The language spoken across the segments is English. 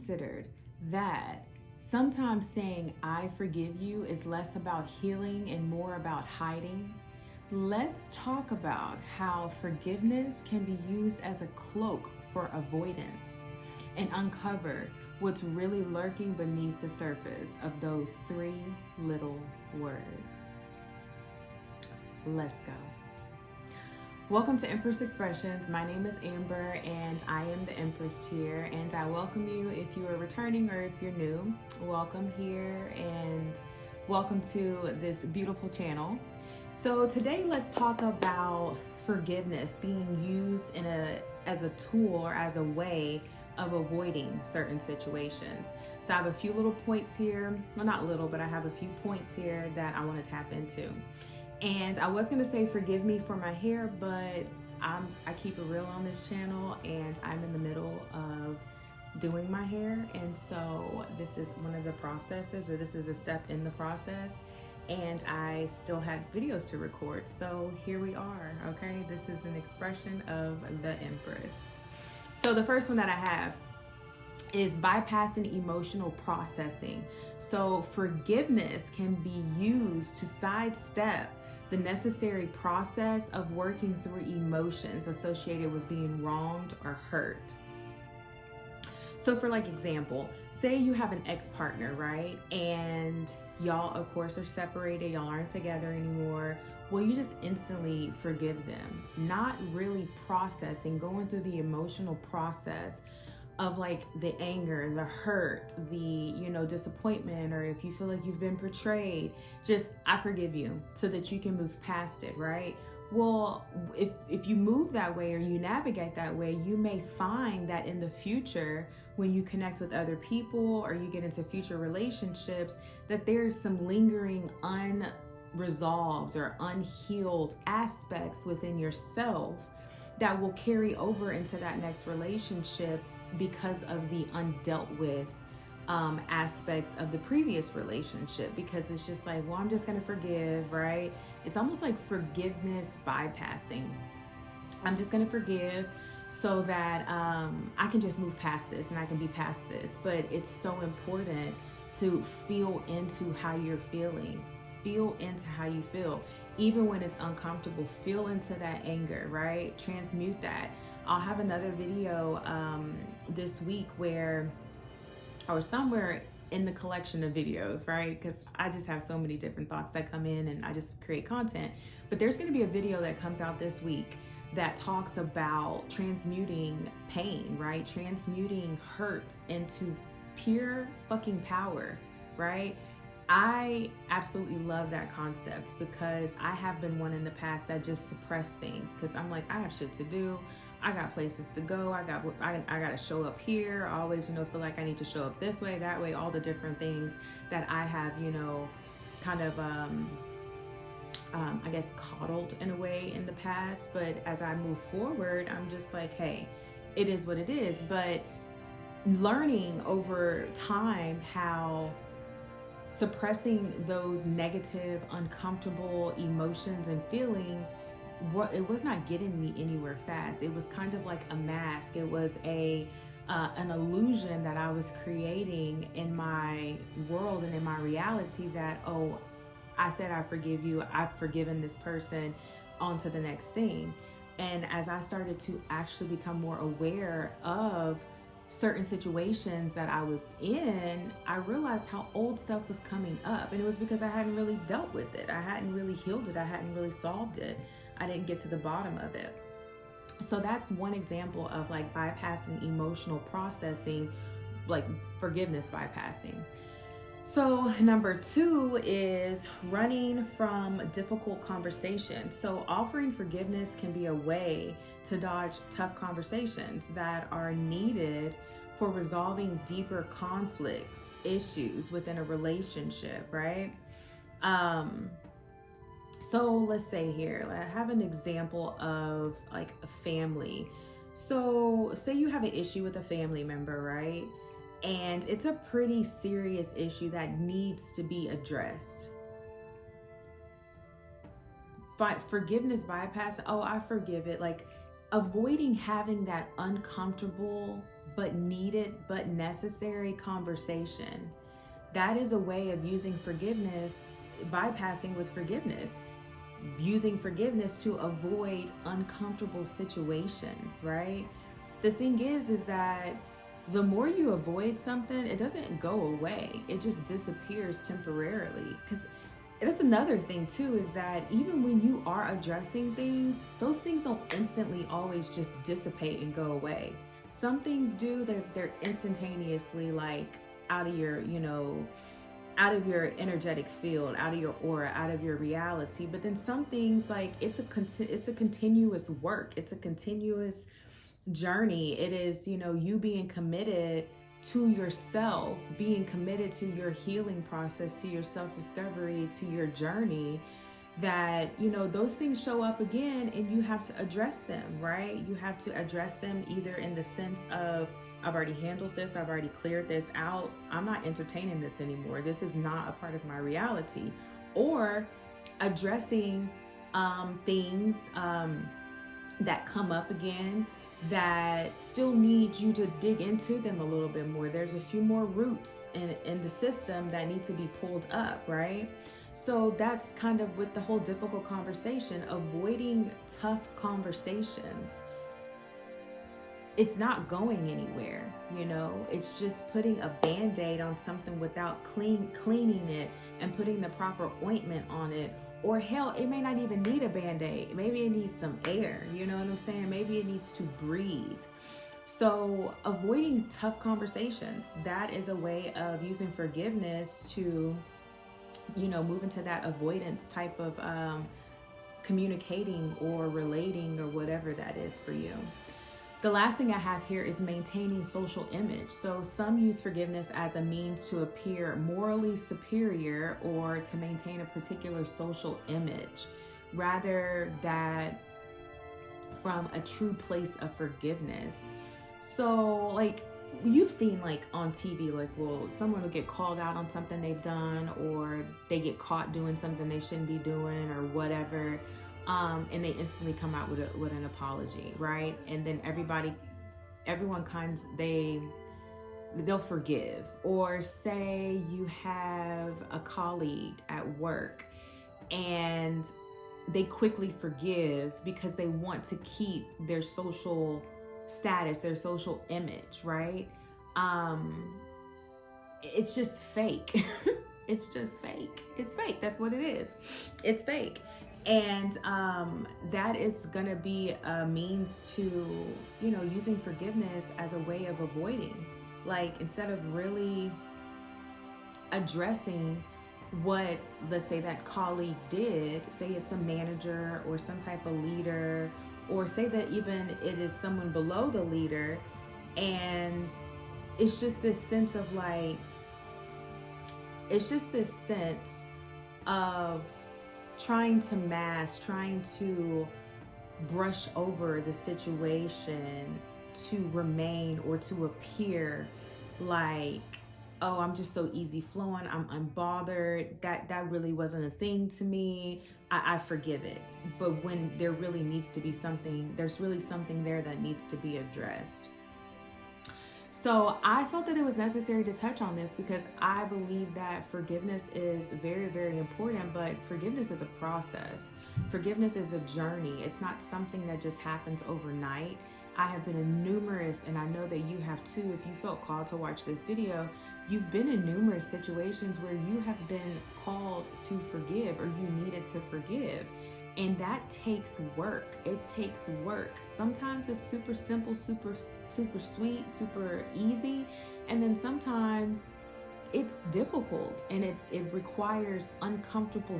considered that sometimes saying I forgive you is less about healing and more about hiding? Let's talk about how forgiveness can be used as a cloak for avoidance and uncover what's really lurking beneath the surface of those three little words. Let's go. Welcome to Empress Expressions. My name is Amber and I am the Empress here, and I welcome you if you are returning or if you're new. Welcome here and welcome to this beautiful channel. So today let's talk about forgiveness being used as a tool or as a way of avoiding certain situations. So I have a few little points here, well not little, but I have a few points here that I want to tap into. And I was going to say forgive me for my hair, but I keep it real on this channel and I'm in the middle of doing my hair. And so this is one of the processes, or this is a step in the process. And I still had videos to record. So here we are, okay? This is an expression of the Empress. So the first one that I have is bypassing emotional processing. So forgiveness can be used to sidestep the necessary process of working through emotions associated with being wronged or hurt. So for like example, say you have an ex-partner, right? And y'all of course are separated, y'all aren't together anymore. Well, you just instantly forgive them, not really processing, going through the emotional process of like the anger, the hurt, the, disappointment, or if you feel like you've been betrayed, just, I forgive you, so that you can move past it, right? Well, if you move that way or you navigate that way, you may find that in the future, when you connect with other people or you get into future relationships, that there's some lingering unresolved or unhealed aspects within yourself that will carry over into that next relationship because of the undealt with aspects of the previous relationship, because it's just like, well, I'm just going to forgive, right? It's almost like forgiveness bypassing. I'm just going to forgive so that I can just move past this and I can be past this. But it's so important to feel into how you're feeling. Feel into how you feel. Even when it's uncomfortable, feel into that anger, right? Transmute that. I'll have another video this week or somewhere in the collection of videos, right? Because I just have so many different thoughts that come in and I just create content. But there's going to be a video that comes out this week that talks about transmuting pain, right? Transmuting hurt into pure fucking power, right? I absolutely love that concept because I have been one in the past that just suppressed things because I'm like, I have shit to do. I got places to go. I got to show up here. I always, feel like I need to show up this way, that way, all the different things that I have, kind of, I guess, coddled in a way in the past. But as I move forward, I'm just like, hey, it is what it is. But learning over time how suppressing those negative, uncomfortable emotions and feelings, it was not getting me anywhere fast. It was kind of like a mask. It was an illusion that I was creating in my world and in my reality that, oh, I said I forgive you, I've forgiven this person, on to the next thing. And as I started to actually become more aware of certain situations that I was in, I realized how old stuff was coming up. And it was because I hadn't really dealt with it. I hadn't really healed it. I hadn't really solved it. I didn't get to the bottom of it. So that's one example of like bypassing emotional processing, like forgiveness bypassing. So number 2 is running from difficult conversations. So offering forgiveness can be a way to dodge tough conversations that are needed for resolving deeper conflicts, issues within a relationship, right? So let's say here, I have an example of like a family. So say you have an issue with a family member, right? And it's a pretty serious issue that needs to be addressed. Forgiveness bypass, oh, I forgive it. Like avoiding having that uncomfortable but needed but necessary conversation. That is a way of using forgiveness, bypassing with forgiveness, using forgiveness to avoid uncomfortable situations, right? The thing is that the more you avoid something, it doesn't go away. It just disappears temporarily. Because that's another thing too, is that even when you are addressing things, those things don't instantly always just dissipate and go away. Some things do, they're instantaneously like out of your, out of your energetic field, out of your aura, out of your reality. But then some things, like it's a continuous work. It's a continuous journey. It is, you being committed to yourself, being committed to your healing process, to your self-discovery, to your journey, that, those things show up again and you have to address them, right? You have to address them either in the sense of, I've already handled this, I've already cleared this out, I'm not entertaining this anymore, this is not a part of my reality. Or addressing things that come up again that still need you to dig into them a little bit more. There's a few more roots in the system that need to be pulled up, right? So that's kind of with the whole difficult conversation, avoiding tough conversations. It's not going anywhere, it's just putting a band-aid on something without cleaning it and putting the proper ointment on it. Or hell, it may not even need a band-aid. Maybe it needs some air, you know what I'm saying? Maybe it needs to breathe. So avoiding tough conversations, that is a way of using forgiveness to, move into that avoidance type of communicating or relating or whatever that is for you. The last thing I have here is maintaining social image. So some use forgiveness as a means to appear morally superior or to maintain a particular social image, rather than from a true place of forgiveness. So like you've seen like on TV, like, well, someone will get called out on something they've done, or they get caught doing something they shouldn't be doing or whatever. And they instantly come out with an apology, right? And then everyone they'll forgive. Or say you have a colleague at work and they quickly forgive because they want to keep their social status, their social image, right? It's just fake. It's just fake. It's fake. That's what it is. It's fake. And that is going to be a means to, using forgiveness as a way of avoiding. Like, instead of really addressing what, let's say, that colleague did, say it's a manager or some type of leader, or say that even it is someone below the leader, and it's just this sense of like, trying to mask, trying to brush over the situation to remain or to appear like, oh, I'm just so easy flowing, I'm unbothered, that really wasn't a thing to me, I forgive it. But when there really needs to be something, there's really something there that needs to be addressed. So I felt that it was necessary to touch on this because I believe that forgiveness is very, very important, but forgiveness is a process. Forgiveness is a journey. It's not something that just happens overnight. I have been in numerous, and I know that you have too, if you felt called to watch this video, you've been in numerous situations where you have been called to forgive, or you needed to forgive. And that takes work. It takes work. Sometimes it's super simple, super sweet, super easy. And then sometimes it's difficult, and it requires uncomfortable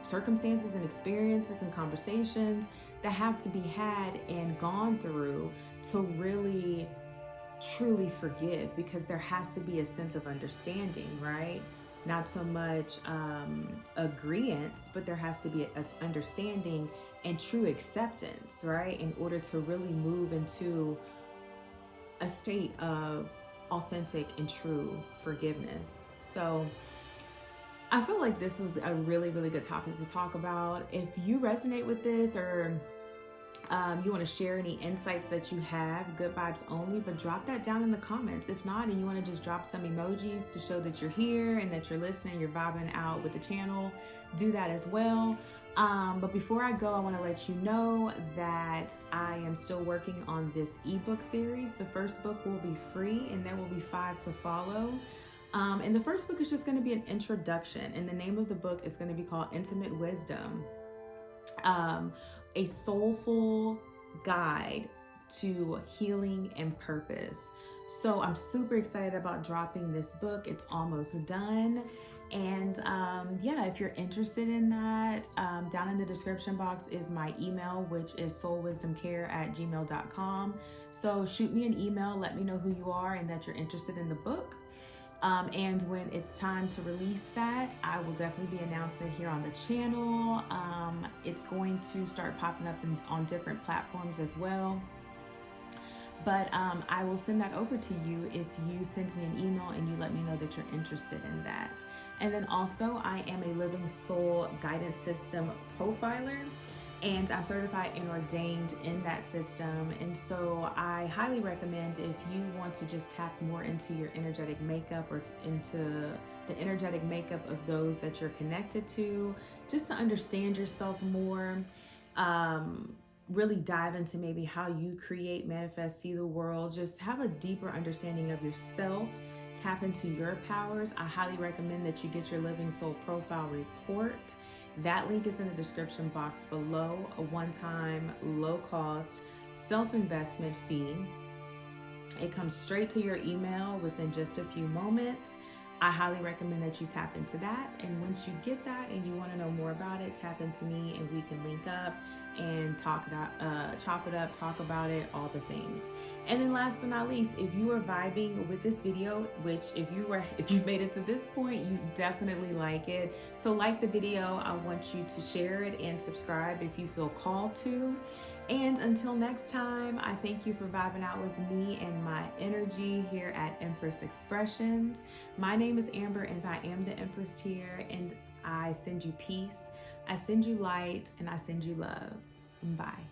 circumstances and experiences and conversations that have to be had and gone through to really, truly forgive, because there has to be a sense of understanding, right? Not so much agreement, but there has to be an understanding and true acceptance, right? In order to really move into a state of authentic and true forgiveness. So I feel like this was a really, really good topic to talk about. If you resonate with this, or you want to share any insights that you have, good vibes only, but drop that down in the comments. If not, and you want to just drop some emojis to show that you're here and that you're listening, you're vibing out with the channel, do that as well. But before I go, I want to let you know that I am still working on this ebook series. The first book will be free, and there will be 5 to follow. And the first book is just going to be an introduction, and the name of the book is going to be called Intimate Wisdom, a soulful guide to healing and purpose. So I'm super excited about dropping this book. It's almost done. And yeah, if you're interested in that, down in the description box is my email, which is soulwisdomcare@gmail.com. So shoot me an email, let me know who you are and that you're interested in the book. And when it's time to release that, I will definitely be announcing it here on the channel. It's going to start popping up on different platforms as well. But I will send that over to you if you send me an email and you let me know that you're interested in that. And then also, I am a Living Soul Guidance System profiler, and I'm certified and ordained in that system. And so I highly recommend, if you want to just tap more into your energetic makeup or into the energetic makeup of those that you're connected to, just to understand yourself more, really dive into maybe how you create, manifest, see the world, just have a deeper understanding of yourself, tap into your powers, I highly recommend that you get your Living Soul Profile Report. That link is in the description box below, a one-time, low-cost, self-investment fee. It comes straight to your email within just a few moments. I highly recommend that you tap into that. And once you get that and you want to know more about it, tap into me and we can link up and chop it up, talk about it, all the things. And then last but not least, if you are vibing with this video, which if you've made it to this point, you definitely like it. So like the video, I want you to share it and subscribe if you feel called to. And until next time, I thank you for vibing out with me and my energy here at Empress Expressions. My name is Amber and I am the Empress here, and I send you peace, I send you light, and I send you love. Bye.